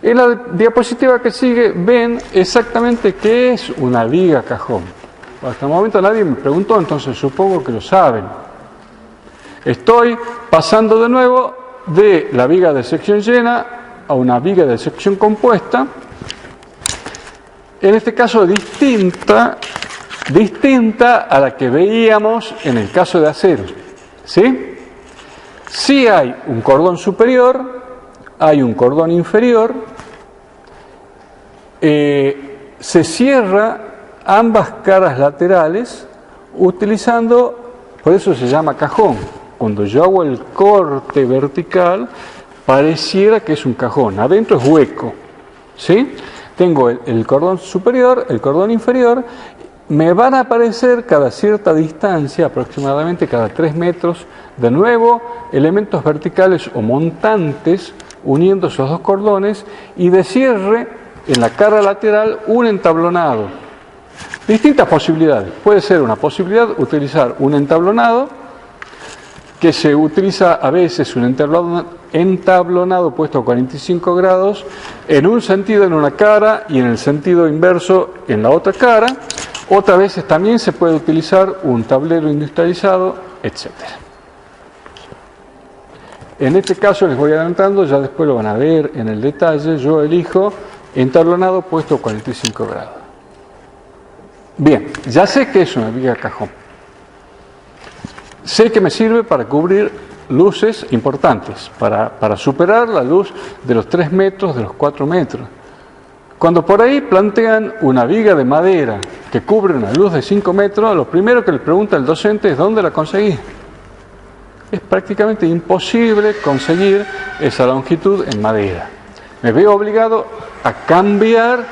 En la diapositiva que sigue ven exactamente qué es una viga cajón. Hasta el momento nadie me preguntó, entonces supongo que lo saben. Estoy pasando de nuevo de la viga de sección llena a una viga de sección compuesta. En este caso distinta a la que veíamos en el caso de acero. ¿Sí? Sí hay un cordón superior, hay un cordón inferior, se cierra ambas caras laterales utilizando, por eso se llama cajón. Cuando yo hago el corte vertical, pareciera que es un cajón, adentro es hueco. ¿Sí? Tengo el cordón superior, el cordón inferior, me van a aparecer cada cierta distancia, aproximadamente cada 3 metros, de nuevo elementos verticales o montantes uniendo esos dos cordones y de cierre en la cara lateral un entablonado. Distintas posibilidades. Puede ser una posibilidad utilizar un entablonado, que se utiliza a veces un entablonado puesto a 45 grados en un sentido en una cara y en el sentido inverso en la otra cara. Otras veces también se puede utilizar un tablero industrializado, etc. En este caso les voy adelantando, ya después lo van a ver en el detalle. Yo elijo entablonado puesto a 45 grados. Bien, ya sé que es una viga cajón. Sé que me sirve para cubrir luces importantes, para superar la luz de los 3 metros, de los 4 metros. Cuando por ahí plantean una viga de madera que cubre una luz de 5 metros, lo primero que le pregunta el docente es ¿dónde la conseguí? Es prácticamente imposible conseguir esa longitud en madera. Me veo obligado a cambiar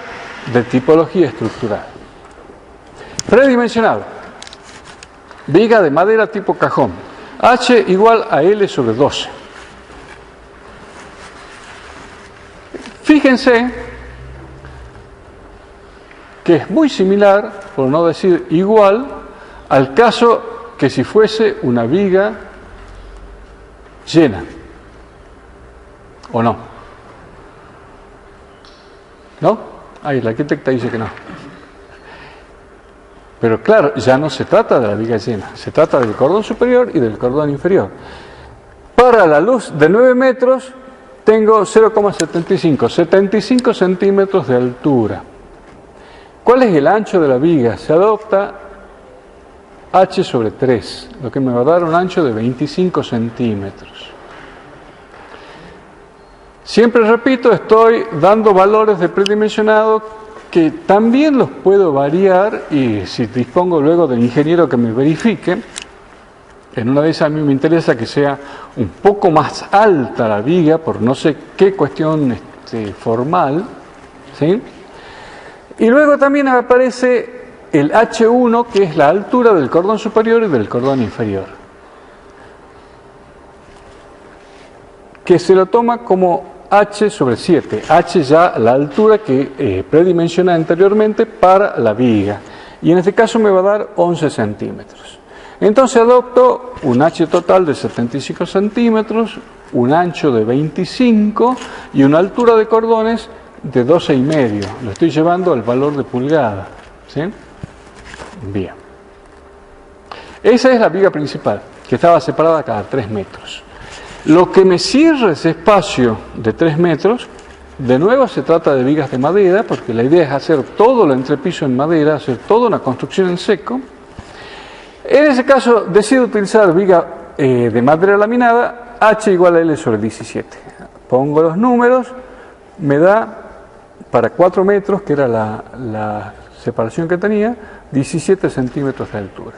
de tipología estructural. Predimensionado. Viga de madera tipo cajón. H igual a L sobre 12. Fíjense que es muy similar, por no decir igual, al caso que si fuese una viga llena. ¿O no? ¿No? Ahí la arquitecta dice que no. Pero claro, ya no se trata de la viga llena, se trata del cordón superior y del cordón inferior. Para la luz de 9 metros tengo 0,75, 75 centímetros de altura. ¿Cuál es el ancho de la viga? Se adopta H sobre 3, lo que me va a dar un ancho de 25 centímetros. Siempre repito, estoy dando valores de predimensionado que también los puedo variar y si dispongo luego del ingeniero que me verifique, en una de esas a mí me interesa que sea un poco más alta la viga por no sé qué cuestión formal, ¿sí? Y luego también aparece el H1, que es la altura del cordón superior y del cordón inferior, que se lo toma como H sobre 7, H ya la altura que predimensioné anteriormente para la viga, y en este caso me va a dar 11 centímetros. Entonces adopto un H total de 75 centímetros, un ancho de 25 y una altura de cordones de 12,5. Lo estoy llevando al valor de pulgada, ¿sí? Bien. Esa es la viga principal, que estaba separada cada 3 metros. Lo que me cierra ese espacio de 3 metros, de nuevo se trata de vigas de madera, porque la idea es hacer todo el entrepiso en madera, hacer toda una construcción en seco. En ese caso decido utilizar viga de madera laminada, H igual a L sobre 17. Pongo los números, me da para 4 metros, que era la separación que tenía, 17 centímetros de altura.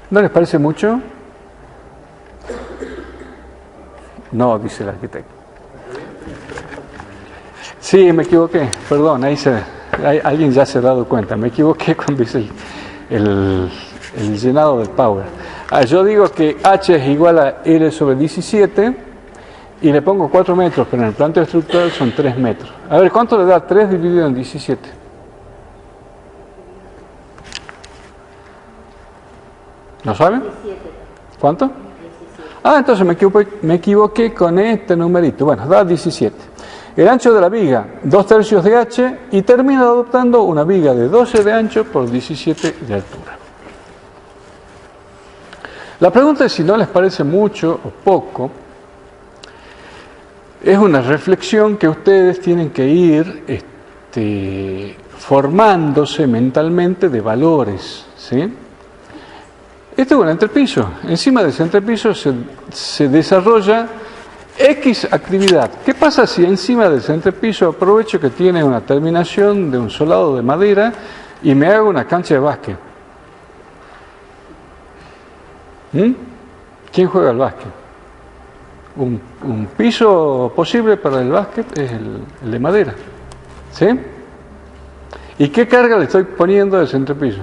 ¿No les parece mucho? No, dice el arquitecto. Sí, me equivoqué, perdón, alguien ya se ha dado cuenta, me equivoqué cuando hice el llenado del power. Yo digo que H es igual a L sobre 17 y le pongo 4 metros, pero en el planteo estructural son 3 metros. A ver, ¿cuánto le da 3 dividido en 17? ¿No saben? 17. ¿Cuánto? 17. Ah, entonces me equivoqué con este numerito. Bueno, da 17. El ancho de la viga, 2/3 de h, y termina adoptando una viga de 12 de ancho por 17 de altura. La pregunta es si no les parece mucho o poco. Es una reflexión que ustedes tienen que ir formándose mentalmente de valores, ¿sí? Este es un entrepiso. Encima de ese entrepiso se desarrolla X actividad. ¿Qué pasa si encima del entrepiso aprovecho que tiene una terminación de un solado de madera y me hago una cancha de básquet? ¿Quién juega al básquet? Un piso posible para el básquet es el de madera. ¿Sí? ¿Y qué carga le estoy poniendo al entrepiso?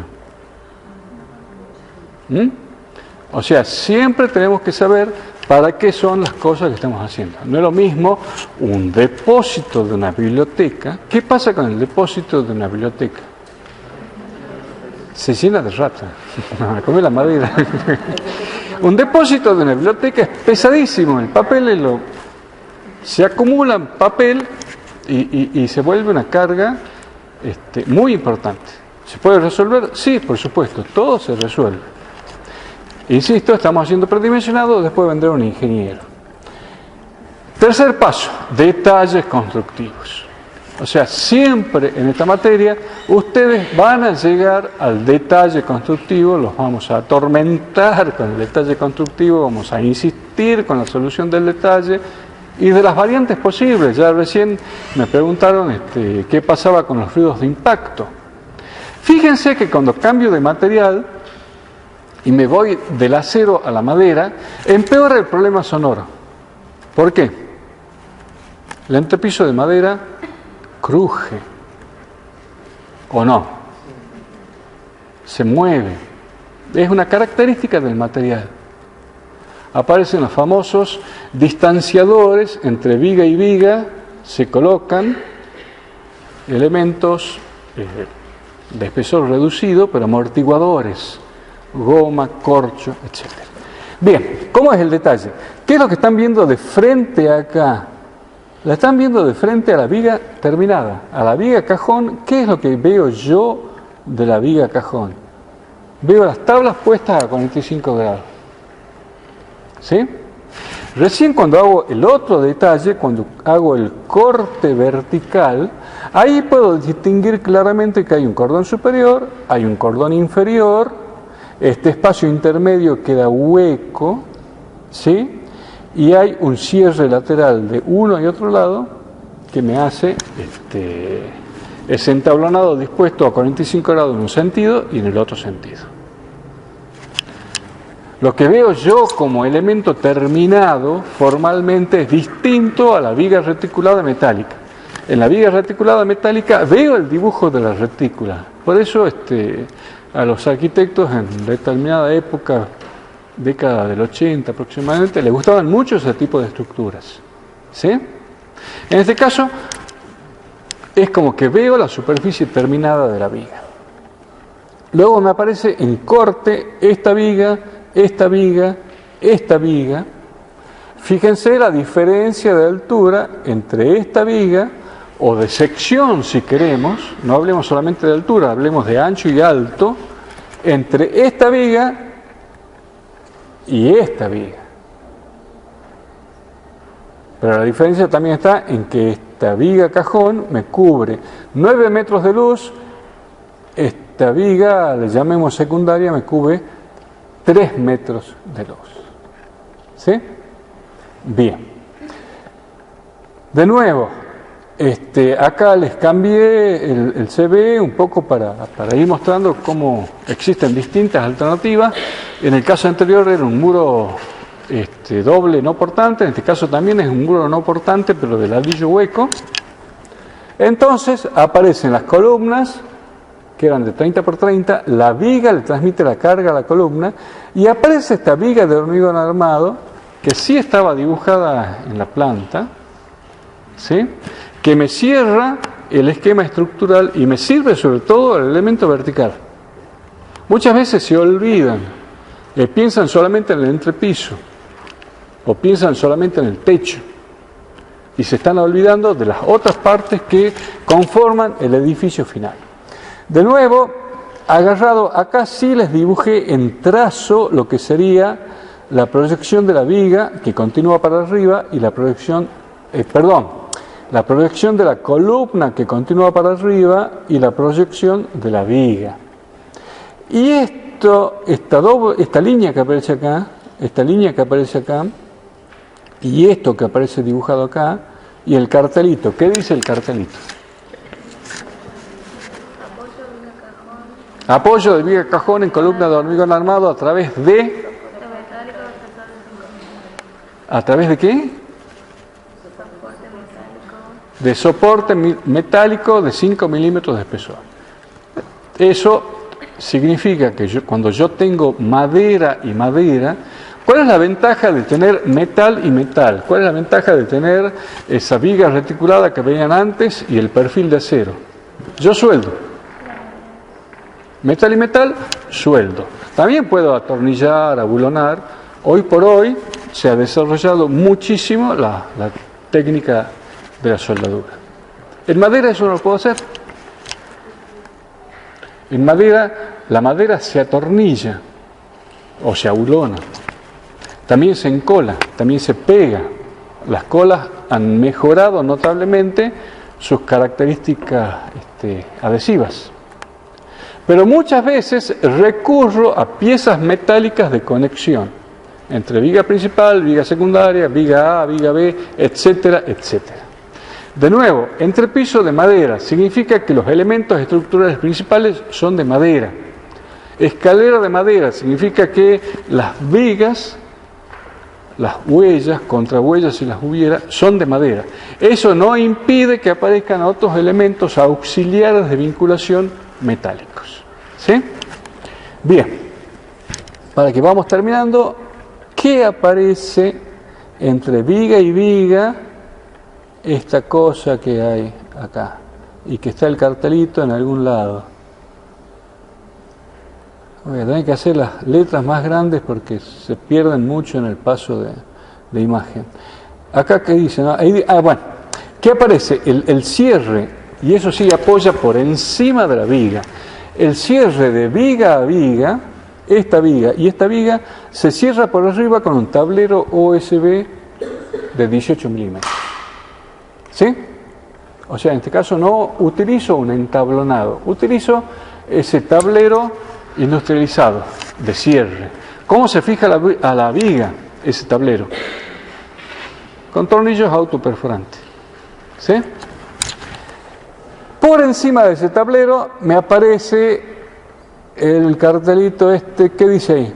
O sea, siempre tenemos que saber para qué son las cosas que estamos haciendo. No es lo mismo un depósito de una biblioteca. ¿Qué pasa con el depósito de una biblioteca? Se llena de ratas. Come la madera. Un depósito de una biblioteca es pesadísimo. El papel se acumula papel y se vuelve una carga muy importante. ¿Se puede resolver? Sí, por supuesto. Todo se resuelve. Insisto, estamos haciendo predimensionado, después vendrá un ingeniero. Tercer paso, detalles constructivos. O sea, siempre en esta materia ustedes van a llegar al detalle constructivo, los vamos a atormentar con el detalle constructivo, vamos a insistir con la solución del detalle y de las variantes posibles. Ya recién me preguntaron qué pasaba con los ruidos de impacto. Fíjense que cuando cambio de material y me voy del acero a la madera, empeora el problema sonoro. ¿Por qué? El entrepiso de madera cruje, ¿o no? Se mueve. Es una característica del material. Aparecen los famosos distanciadores entre viga y viga, se colocan elementos de espesor reducido, pero amortiguadores, goma, corcho, etc. Bien, ¿cómo es el detalle? ¿Qué es lo que están viendo de frente acá? La están viendo de frente a la viga terminada, a la viga cajón. ¿Qué es lo que veo yo de la viga cajón? Veo las tablas puestas a 45 grados. ¿Sí? Recién cuando hago el otro detalle, cuando hago el corte vertical, ahí puedo distinguir claramente que hay un cordón superior, hay un cordón inferior, este espacio intermedio queda hueco, ¿sí? Y hay un cierre lateral de uno y otro lado que me hace ese entablonado dispuesto a 45 grados en un sentido y en el otro sentido. Lo que veo yo como elemento terminado formalmente es distinto a la viga reticulada metálica. En la viga reticulada metálica veo el dibujo de la retícula. Por eso a los arquitectos en determinada época, década del 80 aproximadamente, les gustaban mucho ese tipo de estructuras. ¿Sí? En este caso, es como que veo la superficie terminada de la viga. Luego me aparece en corte esta viga, esta viga, esta viga. Fíjense la diferencia de altura entre esta viga, o de sección si queremos, no hablemos solamente de altura, hablemos de ancho y alto, entre esta viga y esta viga. Pero la diferencia también está en que esta viga cajón me cubre 9 metros de luz, esta viga, le llamemos secundaria, me cubre 3 metros de luz. ¿Sí? Bien. De nuevo, acá les cambié el CV un poco para ir mostrando cómo existen distintas alternativas. En el caso anterior era un muro doble no portante, en este caso también es un muro no portante, pero de ladrillo hueco. Entonces aparecen las columnas, que eran de 30 por 30, la viga le transmite la carga a la columna, y aparece esta viga de hormigón armado, que sí estaba dibujada en la planta, ¿sí?, que me cierra el esquema estructural y me sirve sobre todo el elemento vertical. Muchas veces se olvidan, piensan solamente en el entrepiso. o piensan solamente en el techo y se están olvidando de las otras partes que conforman el edificio final. De nuevo, agarrado acá sí les dibujé en trazo lo que sería la proyección de la viga que continúa para arriba y la proyección, la proyección de la columna que continúa para arriba y la proyección de la viga. Y esta línea que aparece acá, y esto que aparece dibujado acá, y el cartelito. ¿Qué dice el cartelito? Apoyo de viga cajón en columna de hormigón armado a través de... ¿A través de qué? De soporte metálico de 5 milímetros de espesor. Eso significa que cuando yo tengo madera y madera, ¿cuál es la ventaja de tener metal y metal? ¿Cuál es la ventaja de tener esa viga reticulada que veían antes y el perfil de acero? Yo sueldo. Metal y metal, sueldo. También puedo atornillar, abulonar. Hoy por hoy se ha desarrollado muchísimo la técnica de la soldadura. En madera eso no lo puedo hacer. En madera, la madera se atornilla o se abulona. También se encola, también se pega. Las colas han mejorado notablemente sus características adhesivas. Pero muchas veces recurro a piezas metálicas de conexión entre viga principal, viga secundaria, viga A, viga B, etcétera, etcétera. De nuevo, entrepiso de madera significa que los elementos estructurales principales son de madera. Escalera de madera significa que las vigas, las huellas, contrahuellas si las hubiera, son de madera. Eso no impide que aparezcan otros elementos auxiliares de vinculación metálicos. ¿Sí? Bien, para que vamos terminando, ¿qué aparece entre viga y viga? Esta cosa que hay acá y que está el cartelito en algún lado. Voy a tener que hacer las letras más grandes porque se pierden mucho en el paso de imagen. Acá, ¿qué dice? ¿No? Bueno, ¿qué aparece? El cierre, y eso sí apoya por encima de la viga. El cierre de viga a viga, esta viga y esta viga, se cierra por arriba con un tablero OSB de 18 milímetros. ¿Sí? O sea, en este caso no utilizo un entablonado, utilizo ese tablero industrializado de cierre. ¿Cómo se fija a la viga ese tablero? Con tornillos autoperforantes. ¿Sí? Por encima de ese tablero me aparece el cartelito ¿qué dice ahí?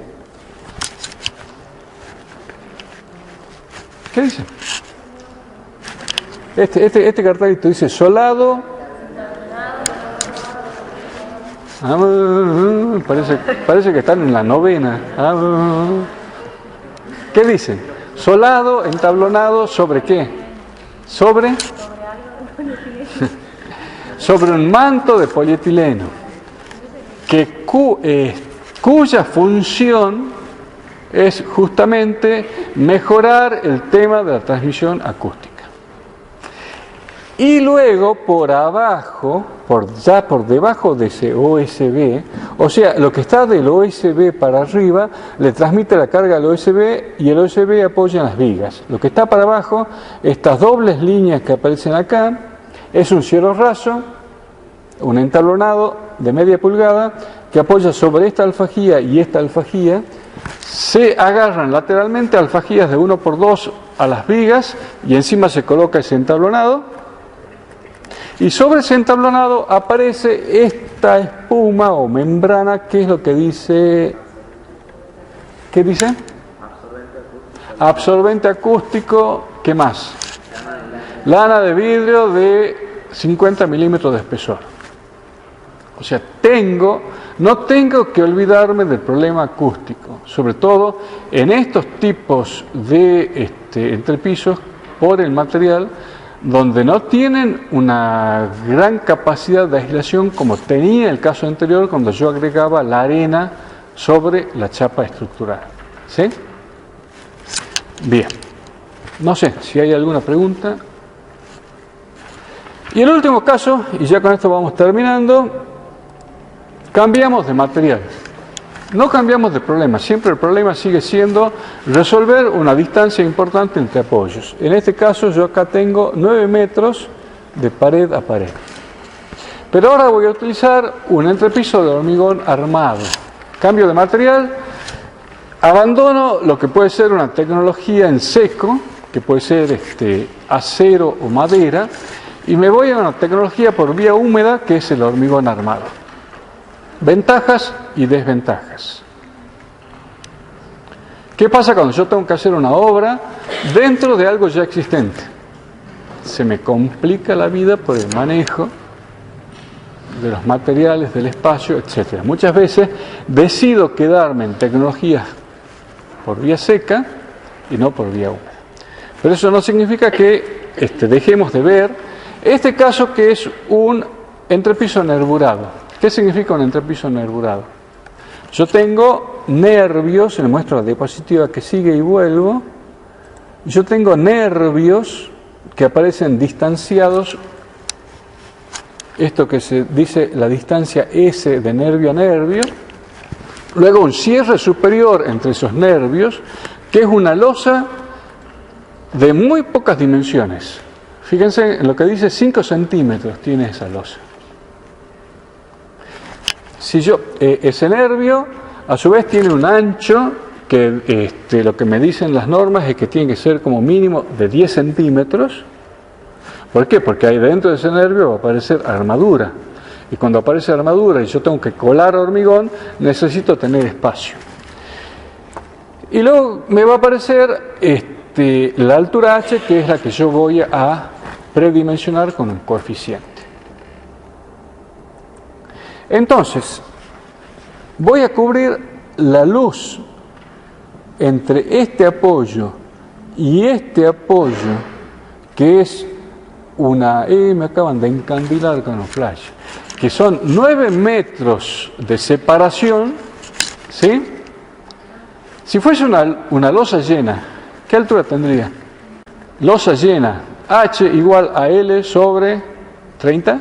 ¿Qué dice? Este cartelito dice solado. Parece que están en la novena. ¿Qué dicen? Solado, entablonado, ¿sobre qué? Sobre un manto de polietileno, cuya función es justamente mejorar el tema de la transmisión acústica. Y luego por abajo, ya por debajo de ese OSB, o sea, lo que está del OSB para arriba le transmite la carga al OSB y el OSB apoya en las vigas. Lo que está para abajo, estas dobles líneas que aparecen acá, es un cielo raso, un entablonado de media pulgada que apoya sobre esta alfajía y esta alfajía. Se agarran lateralmente alfajías de 1x2 a las vigas y encima se coloca ese entablonado. Y sobre ese entablonado aparece esta espuma o membrana, que es lo que dice... ¿Qué dice? Absorbente acústico. ¿Qué más? Lana de vidrio de 50 milímetros de espesor. O sea, no tengo que olvidarme del problema acústico, sobre todo en estos tipos de entrepisos por el material, donde no tienen una gran capacidad de aislación como tenía el caso anterior cuando yo agregaba la arena sobre la chapa estructural. ¿Sí? Bien, no sé si hay alguna pregunta. Y el último caso, y ya con esto vamos terminando, cambiamos de material. No cambiamos de problema, siempre el problema sigue siendo resolver una distancia importante entre apoyos. En este caso yo acá tengo 9 metros de pared a pared. Pero ahora voy a utilizar un entrepiso de hormigón armado. Cambio de material, abandono lo que puede ser una tecnología en seco, que puede ser acero o madera, y me voy a una tecnología por vía húmeda que es el hormigón armado. Ventajas y desventajas. ¿Qué pasa cuando yo tengo que hacer una obra dentro de algo ya existente? Se me complica la vida por el manejo de los materiales, del espacio, etc. Muchas veces decido quedarme en tecnologías por vía seca y no por vía húmeda. Pero eso no significa que dejemos de ver este caso, que es un entrepiso nervurado. ¿Qué significa un entrepiso nervurado? Yo tengo nervios, les muestro la diapositiva que sigue y vuelvo. Yo tengo nervios que aparecen distanciados, esto que se dice la distancia S de nervio a nervio, luego un cierre superior entre esos nervios, que es una losa de muy pocas dimensiones. Fíjense en lo que dice, 5 centímetros tiene esa losa. Si ese nervio a su vez tiene un ancho que lo que me dicen las normas es que tiene que ser como mínimo de 10 centímetros. ¿Por qué? Porque ahí dentro de ese nervio va a aparecer armadura. Y cuando aparece armadura y yo tengo que colar hormigón, necesito tener espacio. Y luego me va a aparecer la altura H, que es la que yo voy a predimensionar con un coeficiente. Entonces, voy a cubrir la luz entre este apoyo y este apoyo, que es me acaban de encandilar con los flash, que son 9 metros de separación, ¿sí? Si fuese una losa llena, ¿qué altura tendría? Losa llena, H igual a L sobre 30.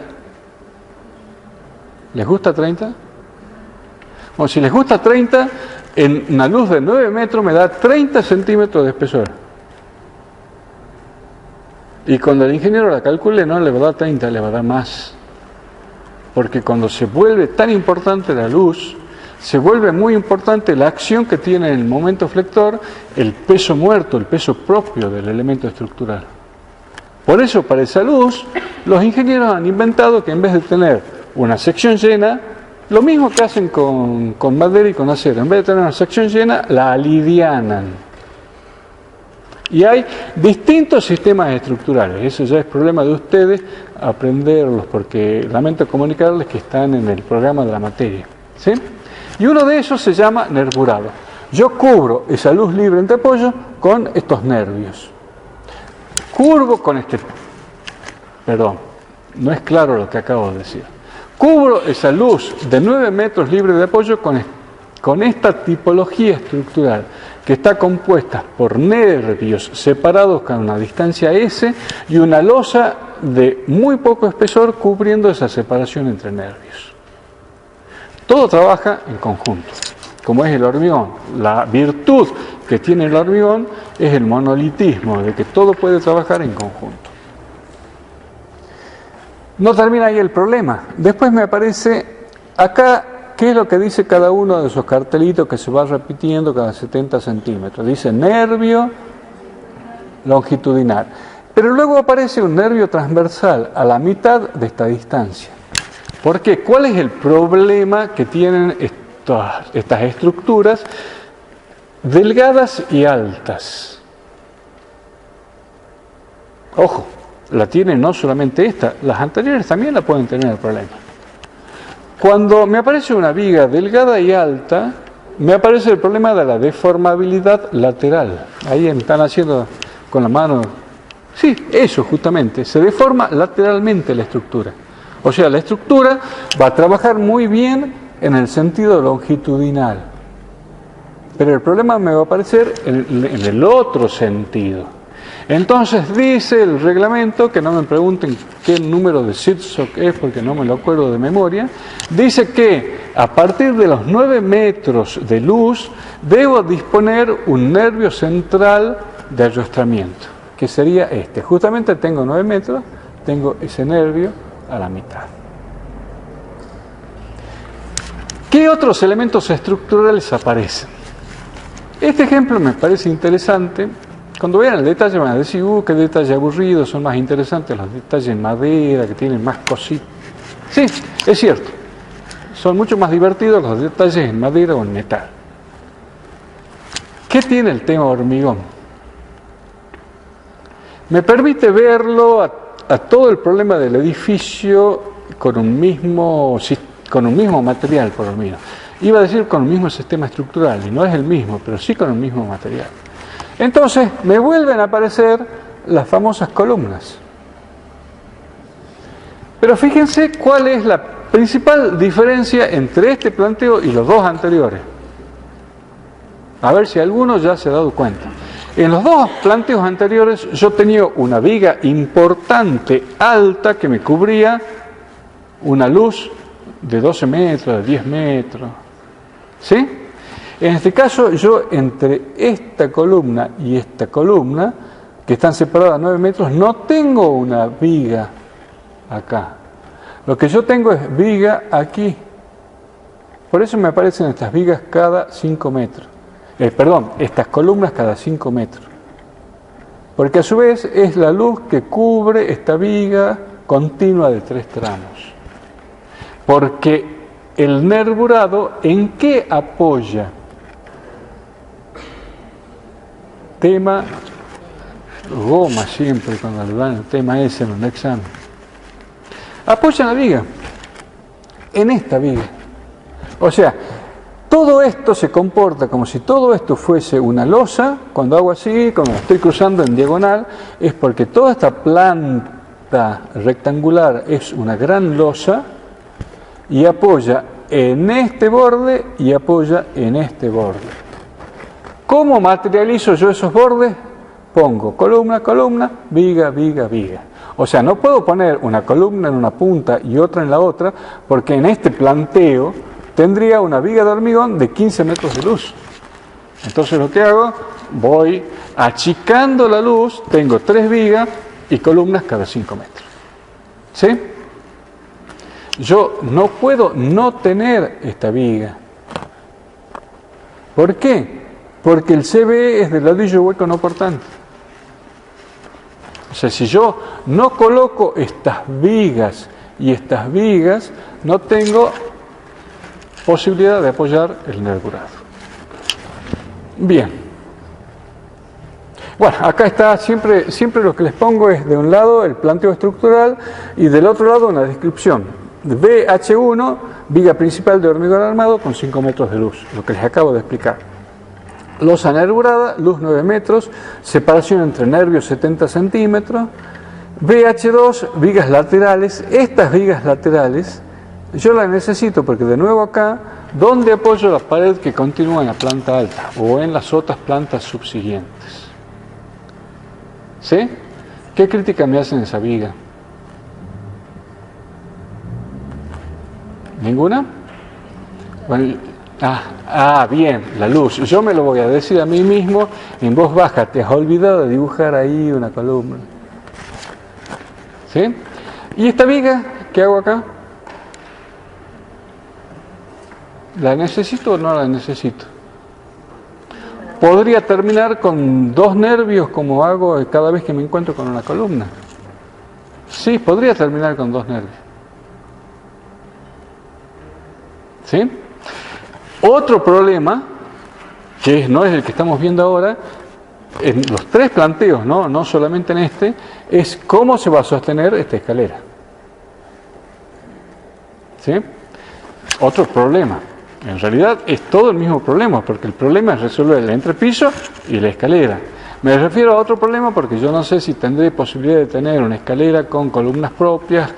¿Les gusta 30? Bueno, si les gusta 30, en una luz de 9 metros me da 30 centímetros de espesor. Y cuando el ingeniero la calcule, no le va a dar 30, le va a dar más. Porque cuando se vuelve tan importante la luz, se vuelve muy importante la acción que tiene en el momento flector, el peso muerto, el peso propio del elemento estructural. Por eso, para esa luz, los ingenieros han inventado que en vez de tener una sección llena, lo mismo que hacen con madera y con acero, en vez de tener una sección llena, la alivianan. Y hay distintos sistemas estructurales, eso ya es problema de ustedes aprenderlos, porque lamento comunicarles que están en el programa de la materia, ¿sí? Y uno de esos se llama nervurado. Yo cubro esa luz libre entre apoyos con estos nervios. Curvo con perdón, no es claro lo que acabo de decir. Cubro esa luz de 9 metros libre de apoyo con esta tipología estructural, que está compuesta por nervios separados con una distancia S y una losa de muy poco espesor cubriendo esa separación entre nervios. Todo trabaja en conjunto, como es el hormigón. La virtud que tiene el hormigón es el monolitismo, de que todo puede trabajar en conjunto. No termina ahí el problema. Después me aparece acá, ¿qué es lo que dice cada uno de esos cartelitos que se va repitiendo cada 70 centímetros? Dice nervio longitudinal. Pero luego aparece un nervio transversal a la mitad de esta distancia. ¿Por qué? ¿Cuál es el problema que tienen estas estructuras delgadas y altas? Ojo, la tiene no solamente esta, las anteriores también la pueden tener el problema. Cuando me aparece una viga delgada y alta, me aparece el problema de la deformabilidad lateral. Ahí están haciendo con la mano. Sí, eso justamente, se deforma lateralmente la estructura. O sea, la estructura va a trabajar muy bien en el sentido longitudinal. Pero el problema me va a aparecer en el otro sentido. Entonces dice el reglamento, que no me pregunten qué número de SITSOC es porque no me lo acuerdo de memoria, dice que a partir de los 9 metros de luz debo disponer un nervio central de arrastramiento, que sería este. Justamente tengo 9 metros, tengo ese nervio a la mitad. ¿Qué otros elementos estructurales aparecen? Este ejemplo me parece interesante. Cuando vean el detalle van a decir, qué detalle aburrido, son más interesantes los detalles en madera, que tienen más cositas. Sí, es cierto. Son mucho más divertidos los detalles en madera o en metal. ¿Qué tiene el tema hormigón? Me permite verlo a todo el problema del edificio con un mismo material, por lo menos. Iba a decir con un mismo sistema estructural, y no es el mismo, pero sí con el mismo material. Entonces, me vuelven a aparecer las famosas columnas. Pero fíjense cuál es la principal diferencia entre este planteo y los dos anteriores. A ver si alguno ya se ha dado cuenta. En los dos planteos anteriores yo tenía una viga importante, alta, que me cubría una luz de 12 metros, de 10 metros. ¿Sí? En este caso, yo entre esta columna y esta columna, que están separadas 9 metros, no tengo una viga acá. Lo que yo tengo es viga aquí. Por eso me aparecen estas vigas cada 5 metros. Estas columnas cada 5 metros. Porque a su vez es la luz que cubre esta viga continua de 3 tramos. Porque el nervurado, ¿en qué apoya? Tema goma siempre cuando le dan el tema ese en un examen. Apoya la viga, en esta viga. O sea, todo esto se comporta como si todo esto fuese una losa. Cuando hago así, cuando estoy cruzando en diagonal, es porque toda esta planta rectangular es una gran losa y apoya en este borde y apoya en este borde. ¿Cómo materializo yo esos bordes? Pongo columna, columna, viga, viga, viga. O sea, no puedo poner una columna en una punta y otra en la otra, porque en este planteo tendría una viga de hormigón de 15 metros de luz. Entonces lo que hago, voy achicando la luz, tengo 3 vigas y columnas cada 5 metros. ¿Sí? Yo no puedo no tener esta viga. ¿Por qué? Porque el CBE es de ladrillo hueco no portante. O sea, si yo no coloco estas vigas y estas vigas, no tengo posibilidad de apoyar el nervurado. Bien. Bueno, acá está, siempre lo que les pongo es de un lado el planteo estructural y del otro lado una descripción. BH1, viga principal de hormigón armado con 5 metros de luz, lo que les acabo de explicar. Losa nervurada, luz 9 metros, separación entre nervios 70 centímetros. BH2, vigas laterales. Estas vigas laterales yo las necesito porque de nuevo acá, ¿dónde apoyo la pared que continúa en la planta alta o en las otras plantas subsiguientes? ¿Sí? ¿Qué crítica me hacen esa viga? ¿Ninguna? Bueno, bien, la luz. Yo me lo voy a decir a mí mismo en voz baja. Te has olvidado de dibujar ahí una columna. ¿Sí? ¿Y esta viga? ¿Qué hago acá? ¿La necesito o no la necesito? ¿Podría terminar con 2 nervios como hago cada vez que me encuentro con una columna? Sí, podría terminar con 2 nervios. ¿Sí? Otro problema, que no es el que estamos viendo ahora, en los 3 planteos, no solamente en este, es cómo se va a sostener esta escalera. ¿Sí? Otro problema. En realidad es todo el mismo problema, porque el problema es resolver el entrepiso y la escalera. Me refiero a otro problema porque yo no sé si tendré posibilidad de tener una escalera con columnas propias,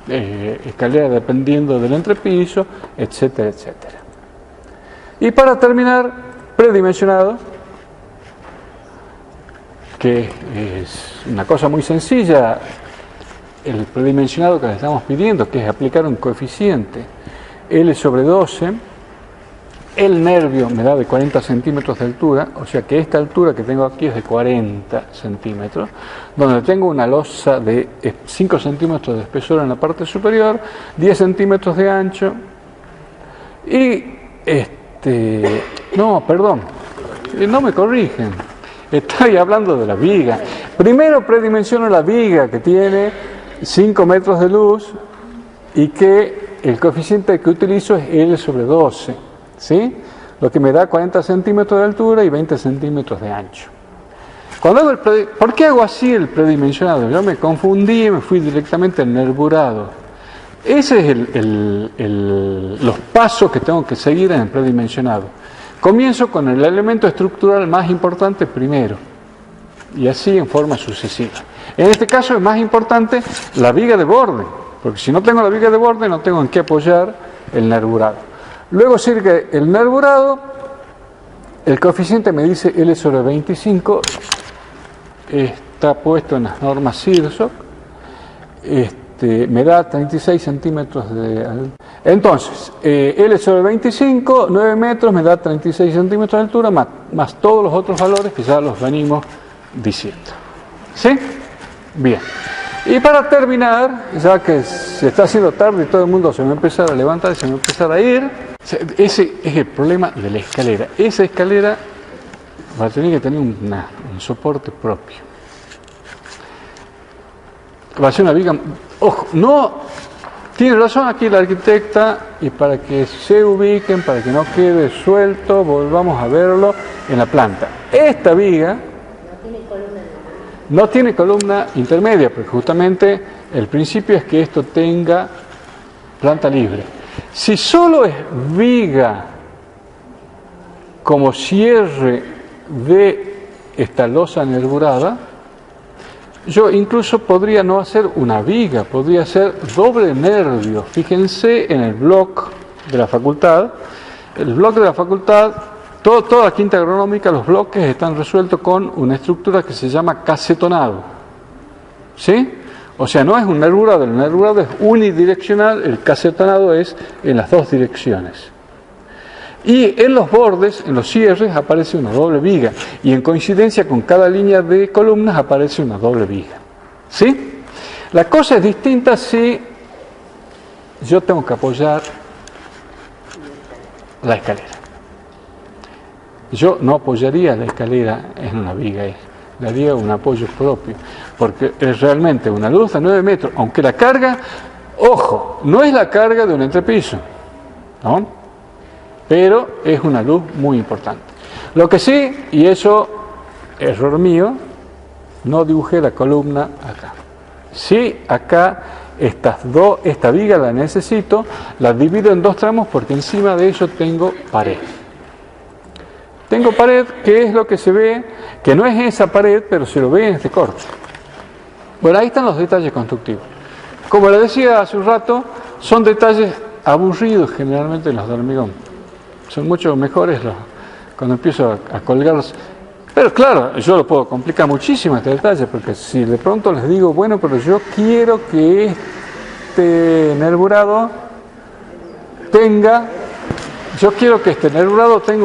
escalera dependiendo del entrepiso, etcétera, etcétera. Y para terminar, predimensionado, que es una cosa muy sencilla, el predimensionado que le estamos pidiendo, que es aplicar un coeficiente L sobre 12, el nervio me da de 40 centímetros de altura, o sea que esta altura que tengo aquí es de 40 centímetros, donde tengo una losa de 5 centímetros de espesor en la parte superior, 10 centímetros de ancho, y no me corrigen, estoy hablando de la viga. Primero predimensiono la viga, que tiene 5 metros de luz y que el coeficiente que utilizo es L sobre 12, ¿sí? Lo que me da 40 centímetros de altura y 20 centímetros de ancho. Cuando hago ¿por qué hago así el predimensionado? Yo me confundí y me fui directamente al nervurado. Ese es los pasos que tengo que seguir en el predimensionado. Comienzo con el elemento estructural más importante primero, y así en forma sucesiva. En este caso es más importante la viga de borde, porque si no tengo la viga de borde no tengo en qué apoyar el nervurado. Luego sigue el nervurado, el coeficiente me dice L sobre 25, está puesto en las normas CIRSOC, me da 36 centímetros de... Entonces, L sobre 25, 9 metros, me da 36 centímetros de altura, más todos los otros valores que ya los venimos diciendo. ¿Sí? Bien. Y para terminar, ya que se está haciendo tarde y todo el mundo se va a empezar a levantar y se va a empezar a ir, ese es el problema de la escalera. Esa escalera va a tener que tener un soporte propio. Va a ser una viga... Ojo, no... Tiene razón aquí la arquitecta, y para que se ubiquen, para que no quede suelto, volvamos a verlo en la planta. Esta viga no tiene columna intermedia, porque justamente el principio es que esto tenga planta libre. Si solo es viga como cierre de esta losa nervurada, yo incluso podría no hacer una viga, podría ser doble nervio. Fíjense en el bloc de la facultad. El bloc de la facultad, toda la quinta agronómica, los bloques están resueltos con una estructura que se llama casetonado. ¿Sí? O sea, no es un nervurado, el nervurado es unidireccional, el casetonado es en las dos direcciones. Y en los bordes, en los cierres, aparece una doble viga. Y en coincidencia con cada línea de columnas aparece una doble viga. ¿Sí? La cosa es distinta si yo tengo que apoyar la escalera. Yo no apoyaría la escalera en una viga, le haría un apoyo propio. Porque es realmente una luz de 9 metros, aunque la carga, ojo, no es la carga de un entrepiso, ¿no? Pero es una luz muy importante. Lo que sí, y eso, error mío, no dibujé la columna acá. Sí, acá esta viga la necesito, la divido en dos tramos porque encima de eso tengo pared. Tengo pared, que es lo que se ve, que no es esa pared, pero se lo ve en este corte. Bueno, ahí están los detalles constructivos. Como les decía hace un rato, son detalles aburridos generalmente los de hormigón. Son mucho mejores cuando empiezo a colgarlos. Pero claro, yo lo puedo complicar muchísimo este detalle, porque si de pronto les digo, bueno, pero yo quiero que este nervurado tenga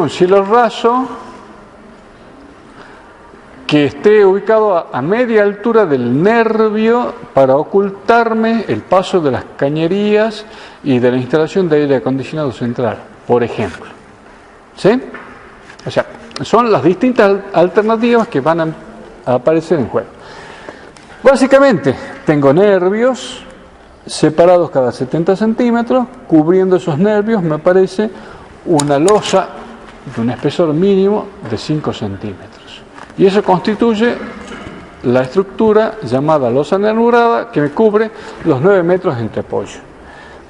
un cielo raso que esté ubicado a media altura del nervio para ocultarme el paso de las cañerías y de la instalación de aire acondicionado central, por ejemplo. ¿Sí? O sea, son las distintas alternativas que van a aparecer en juego. Básicamente, tengo nervios separados cada 70 centímetros, cubriendo esos nervios me aparece una losa de un espesor mínimo de 5 centímetros. Y eso constituye la estructura llamada losa nervurada que me cubre los 9 metros entre apoyo.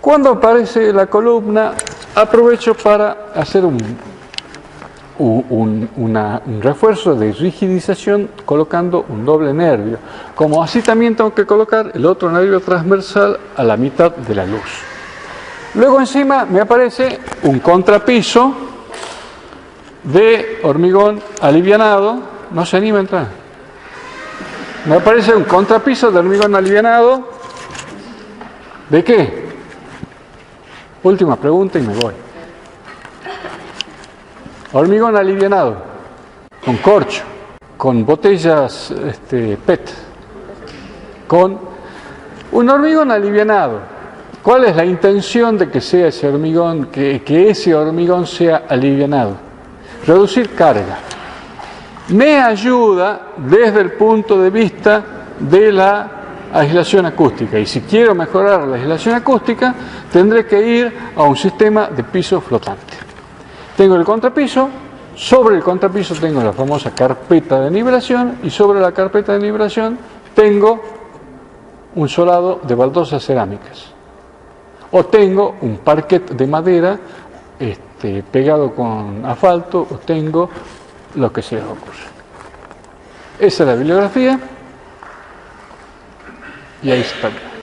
Cuando aparece la columna, aprovecho para hacer un refuerzo de rigidización colocando un doble nervio. Como así también tengo que colocar el otro nervio transversal a la mitad de la luz. Luego encima me aparece un contrapiso de hormigón alivianado, no se anima a entrar. Me aparece un contrapiso de hormigón alivianado. ¿De qué? Última pregunta y me voy. Hormigón alivianado, con corcho, con botellas PET, con un hormigón alivianado. ¿Cuál es la intención de que sea ese hormigón, que ese hormigón sea alivianado? Reducir carga. Me ayuda desde el punto de vista de la aislación acústica. Y si quiero mejorar la aislación acústica, tendré que ir a un sistema de piso flotante. Tengo el contrapiso, sobre el contrapiso tengo la famosa carpeta de nivelación y sobre la carpeta de nivelación tengo un solado de baldosas cerámicas. O tengo un parquet de madera pegado con asfalto, o tengo lo que se les ocurre. Esa es la bibliografía y ahí está.